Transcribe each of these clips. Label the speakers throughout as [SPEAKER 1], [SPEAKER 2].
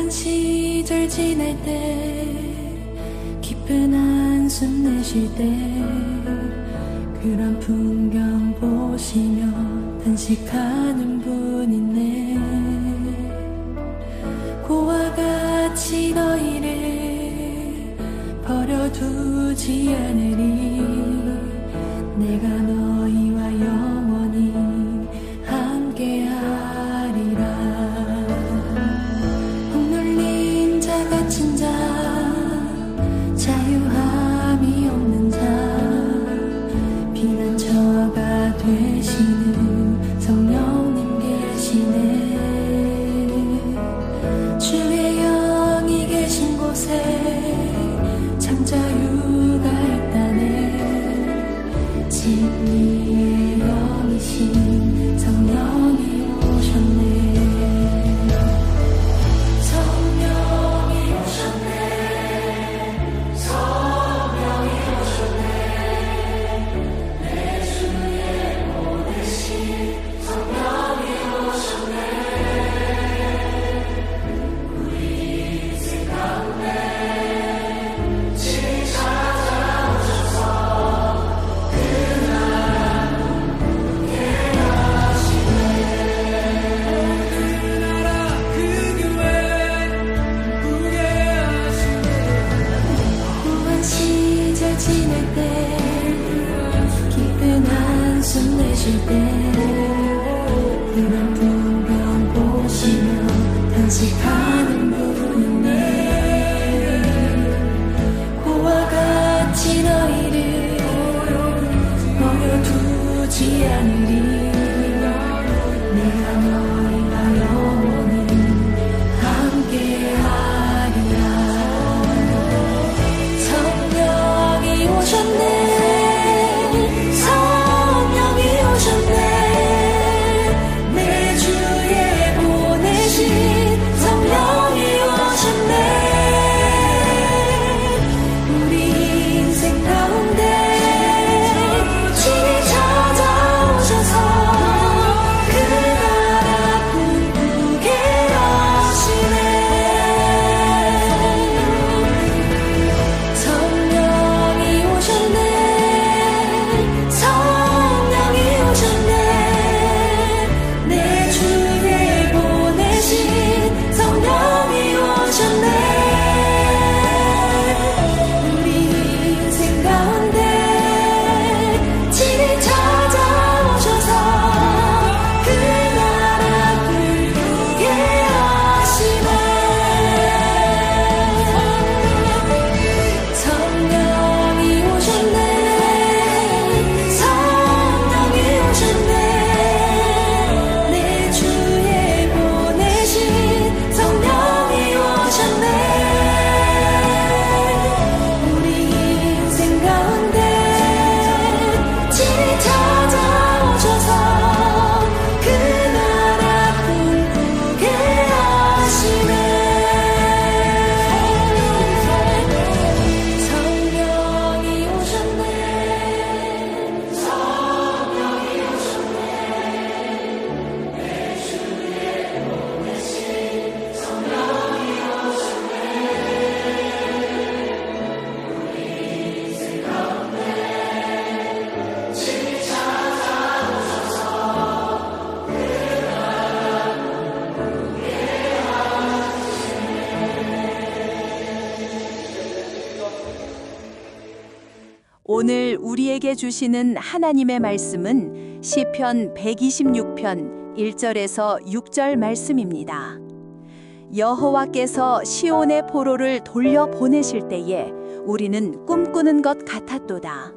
[SPEAKER 1] 고한 시절 지낼 때 깊은 한숨 내쉴 때 그런 풍경 보시며 단식하는 분 있네. 고와 같이 너희를 버려두지 않으리. 내가 너희와 영원히 함께하리라. 억눌린 자 갇힌 자 자유함이 없는 자 피난처가 되시는 성령님 계시네. 주의 영이 계신 곳에 참 자유가 있다네. 진리의 영이신 성령이 오셨네. 성령이 오셨네. 성령이 오셨네. 내 주의 보내신 성령이 오셨네. 우리 인생 가운데 진리 찾아오셔서 그 나라 꿈꾸게 하시네. 그 나라 그 교회 꿈꾸게 하시네. 고한 시절 지낼 때 깊은 한숨 내쉴 때 그런 풍경 보시며 단식하는 분이네. 고와 같이 너희를 버려두지 않으리. 내가 너희와 영원히 함께하리라. 성령이 오셨네. 성령이 오셨네. 내 주에 보내신 성령이 오셨네. 우리 인생 가운데 진리 찾아오셔서 그 나라 꿈꾸게 하시네. 성령이 오셨네. 성령이 오셨네. 내 주에 보내신 성령이 오셨네. 우리 인생 가운데 진리 찾아오셔서 그 나라 꿈꾸게 하시네. 성령이 오셨네. 성령이 오셨네. 내 주에 보내신 성령이 오셨네. 우리 인생 가운데 진리 찾아오셔서 그 나라 꿈꾸게 하시네. 성령이 오셨네. 성령이 오셨네. 내 주에 보내신 성령이 오셨네. 우리 인생 가운데 진리 찾아오셔서 그 나라 꿈꾸게
[SPEAKER 2] 오늘 우리에게 주시는 하나님의 말씀은 시편 126편 1절에서 6절 말씀입니다. 여호와께서 시온의 포로를 돌려 보내실 때에 우리는 꿈꾸는 것 같았도다.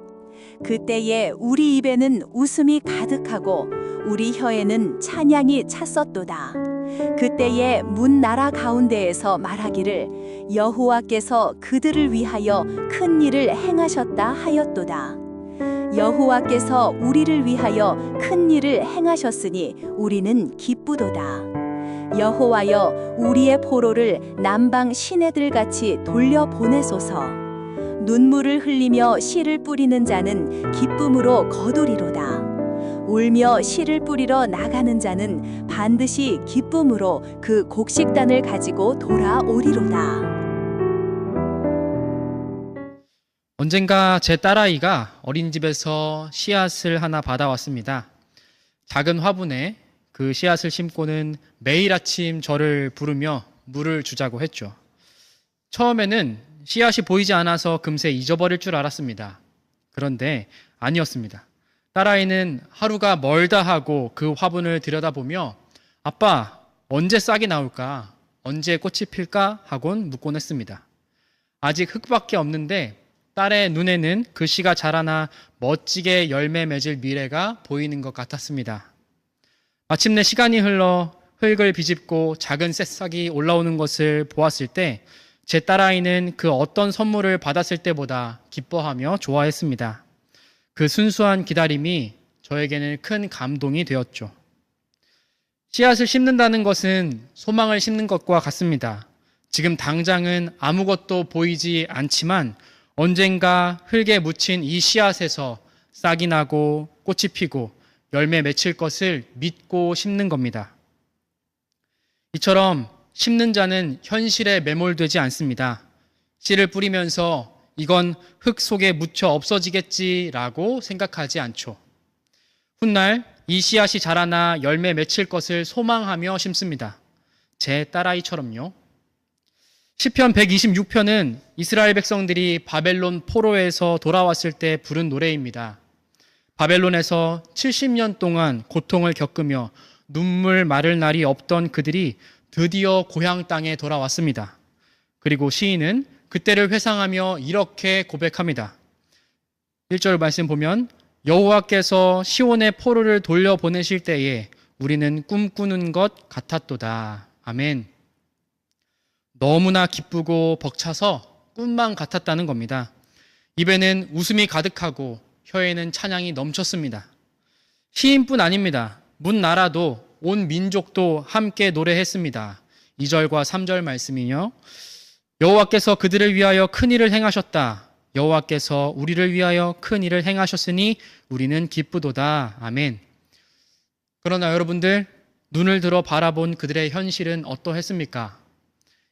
[SPEAKER 2] 그때에 우리 입에는 웃음이 가득하고 우리 혀에는 찬양이 찼었도다. 그때에 문 나라 가운데에서 말하기를 여호와께서 그들을 위하여 큰 일을 행하셨다 하였도다. 여호와께서 우리를 위하여 큰 일을 행하셨으니 우리는 기쁘도다. 여호와여, 우리의 포로를 남방 시내들같이 돌려보내소서. 눈물을 흘리며 씨를 뿌리는 자는 기쁨으로 거두리로다. 울며 씨를 뿌리러 나가는 자는 반드시 기쁨으로 그 곡식단을 가지고 돌아오리로다.
[SPEAKER 3] 언젠가 제 딸아이가 어린이집에서 씨앗을 하나 받아왔습니다. 작은 화분에 그 씨앗을 심고는 매일 아침 저를 부르며 물을 주자고 했죠. 처음에는 씨앗이 보이지 않아서 금세 잊어버릴 줄 알았습니다. 그런데 아니었습니다. 딸아이는 하루가 멀다 하고 그 화분을 들여다보며 아빠, 언제 싹이 나올까? 언제 꽃이 필까? 하곤 묻곤 했습니다. 아직 흙밖에 없는데 딸의 눈에는 그 씨가 자라나 멋지게 열매 맺을 미래가 보이는 것 같았습니다. 마침내 시간이 흘러 흙을 비집고 작은 새싹이 올라오는 것을 보았을 때 제 딸아이는 그 어떤 선물을 받았을 때보다 기뻐하며 좋아했습니다. 그 순수한 기다림이 저에게는 큰 감동이 되었죠. 씨앗을 심는다는 것은 소망을 심는 것과 같습니다. 지금 당장은 아무것도 보이지 않지만 언젠가 흙에 묻힌 이 씨앗에서 싹이 나고 꽃이 피고 열매 맺힐 것을 믿고 심는 겁니다. 이처럼 심는 자는 현실에 매몰되지 않습니다. 씨를 뿌리면서 이건 흙 속에 묻혀 없어지겠지라고 생각하지 않죠. 훗날 이 씨앗이 자라나 열매 맺힐 것을 소망하며 심습니다. 제 딸아이처럼요. 시편 126편은 이스라엘 백성들이 바벨론 포로에서 돌아왔을 때 부른 노래입니다. 바벨론에서 70년 동안 고통을 겪으며 눈물 마를 날이 없던 그들이 드디어 고향 땅에 돌아왔습니다. 그리고 시인은 그때를 회상하며 이렇게 고백합니다. 1절 말씀 보면 여호와께서 시온의 포로를 돌려보내실 때에 우리는 꿈꾸는 것 같았도다. 아멘. 너무나 기쁘고 벅차서 꿈만 같았다는 겁니다. 입에는 웃음이 가득하고 혀에는 찬양이 넘쳤습니다. 시인뿐 아닙니다. 문 나라도 온 민족도 함께 노래했습니다. 2절과 3절 말씀이요. 여호와께서 그들을 위하여 큰 일을 행하셨다. 여호와께서 우리를 위하여 큰 일을 행하셨으니 우리는 기쁘도다. 아멘. 그러나 여러분들, 눈을 들어 바라본 그들의 현실은 어떠했습니까?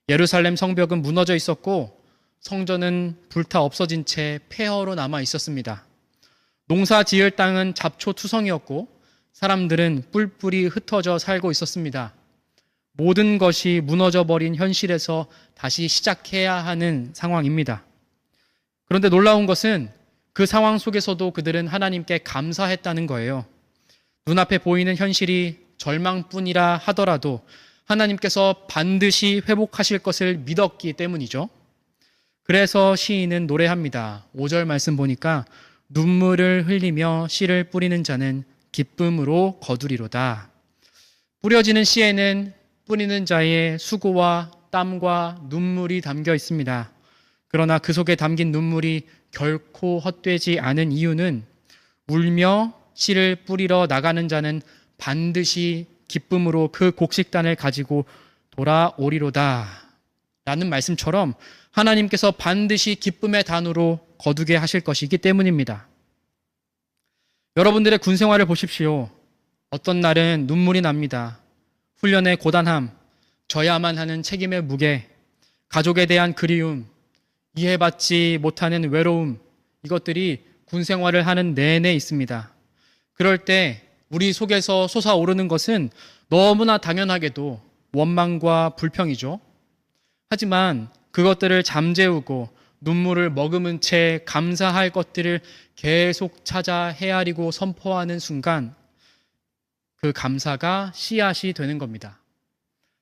[SPEAKER 3] 예루살렘 성벽은 무너져 있었고 성전은 불타 없어진 채 폐허로 남아 있었습니다. 농사 지을 땅은 잡초투성이었고 사람들은 뿔뿔이 흩어져 살고 있었습니다. 모든 것이 무너져 버린 현실에서 다시 시작해야 하는 상황입니다. 그런데 놀라운 것은 그 상황 속에서도 그들은 하나님께 감사했다는 거예요. 눈앞에 보이는 현실이 절망뿐이라 하더라도 하나님께서 반드시 회복하실 것을 믿었기 때문이죠. 그래서 시인은 노래합니다. 5절 말씀 보니까 눈물을 흘리며 씨를 뿌리는 자는 기쁨으로 거두리로다. 뿌려지는 씨에는 뿌리는 자의 수고와 땀과 눈물이 담겨 있습니다. 그러나 그 속에 담긴 눈물이 결코 헛되지 않은 이유는 울며 씨를 뿌리러 나가는 자는 반드시 기쁨으로 그 곡식단을 가지고 돌아오리로다 라는 말씀처럼 하나님께서 반드시 기쁨의 단으로 거두게 하실 것이기 때문입니다. 여러분들의 군 생활을 보십시오. 어떤 날은 눈물이 납니다. 훈련의 고단함, 져야만 하는 책임의 무게, 가족에 대한 그리움, 이해받지 못하는 외로움, 이것들이 군 생활을 하는 내내 있습니다. 그럴 때 우리 속에서 솟아오르는 것은 너무나 당연하게도 원망과 불평이죠. 하지만 그것들을 잠재우고 눈물을 머금은 채 감사할 것들을 계속 찾아 헤아리고 선포하는 순간 그 감사가 씨앗이 되는 겁니다.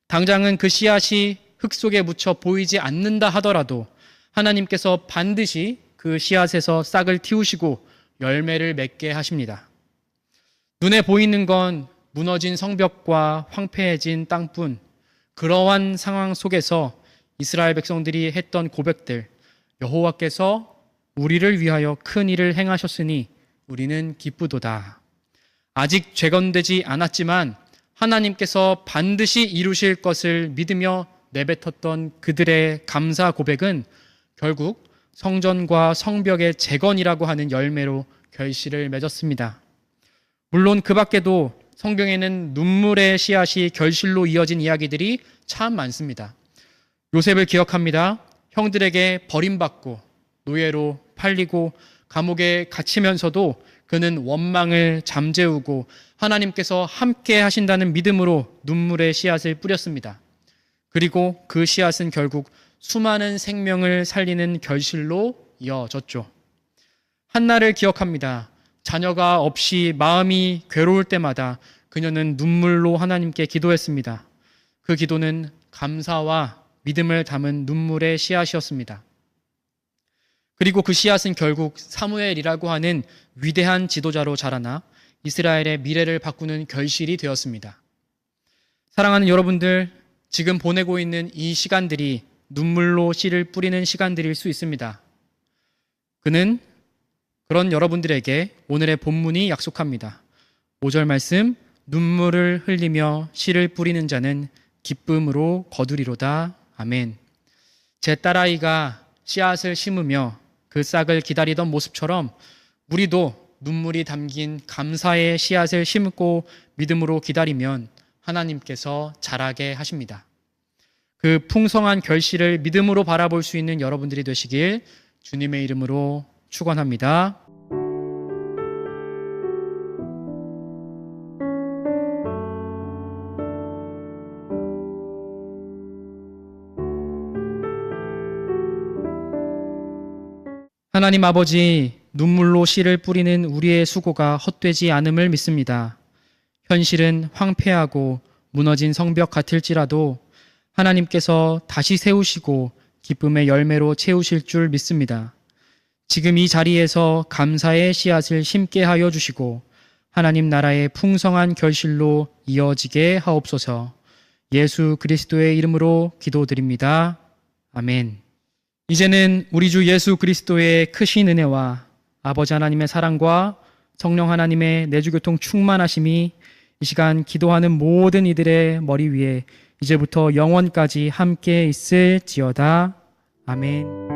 [SPEAKER 3] 당장은 그 씨앗이 흙 속에 묻혀 보이지 않는다 하더라도 하나님께서 반드시 그 씨앗에서 싹을 틔우시고 열매를 맺게 하십니다. 눈에 보이는 건 무너진 성벽과 황폐해진 땅뿐. 그러한 상황 속에서 이스라엘 백성들이 했던 고백들, 여호와께서 우리를 위하여 큰 일을 행하셨으니 우리는 기쁘도다. 아직 재건되지 않았지만 하나님께서 반드시 이루실 것을 믿으며 내뱉었던 그들의 감사 고백은 결국 성전과 성벽의 재건이라고 하는 열매로 결실을 맺었습니다. 물론 그 밖에도 성경에는 눈물의 씨앗이 결실로 이어진 이야기들이 참 많습니다. 요셉을 기억합니다. 형들에게 버림받고 노예로 팔리고 감옥에 갇히면서도 그는 원망을 잠재우고 하나님께서 함께 하신다는 믿음으로 눈물의 씨앗을 뿌렸습니다. 그리고 그 씨앗은 결국 수많은 생명을 살리는 결실로 이어졌죠. 한나를 기억합니다. 자녀가 없이 마음이 괴로울 때마다 그녀는 눈물로 하나님께 기도했습니다. 그 기도는 감사와 믿음을 담은 눈물의 씨앗이었습니다. 그리고 그 씨앗은 결국 사무엘이라고 하는 위대한 지도자로 자라나 이스라엘의 미래를 바꾸는 결실이 되었습니다. 사랑하는 여러분들, 지금 보내고 있는 이 시간들이 눈물로 씨를 뿌리는 시간들일 수 있습니다. 그는 그런 여러분들에게 오늘의 본문이 약속합니다. 5절 말씀, 눈물을 흘리며 씨를 뿌리는 자는 기쁨으로 거두리로다. 아멘. 제 딸아이가 씨앗을 심으며 그 싹을 기다리던 모습처럼 우리도 눈물이 담긴 감사의 씨앗을 심고 믿음으로 기다리면 하나님께서 자라게 하십니다. 그 풍성한 결실을 믿음으로 바라볼 수 있는 여러분들이 되시길 주님의 이름으로 축원합니다. 하나님 아버지, 눈물로 씨를 뿌리는 우리의 수고가 헛되지 않음을 믿습니다. 현실은 황폐하고 무너진 성벽 같을지라도 하나님께서 다시 세우시고 기쁨의 열매로 채우실 줄 믿습니다. 지금 이 자리에서 감사의 씨앗을 심게 하여 주시고 하나님 나라의 풍성한 결실로 이어지게 하옵소서. 예수 그리스도의 이름으로 기도드립니다. 아멘. 이제는 우리 주 예수 그리스도의 크신 은혜와 아버지 하나님의 사랑과 성령 하나님의 내주교통 충만하심이 이 시간 기도하는 모든 이들의 머리 위에 이제부터 영원까지 함께 있을지어다. 아멘.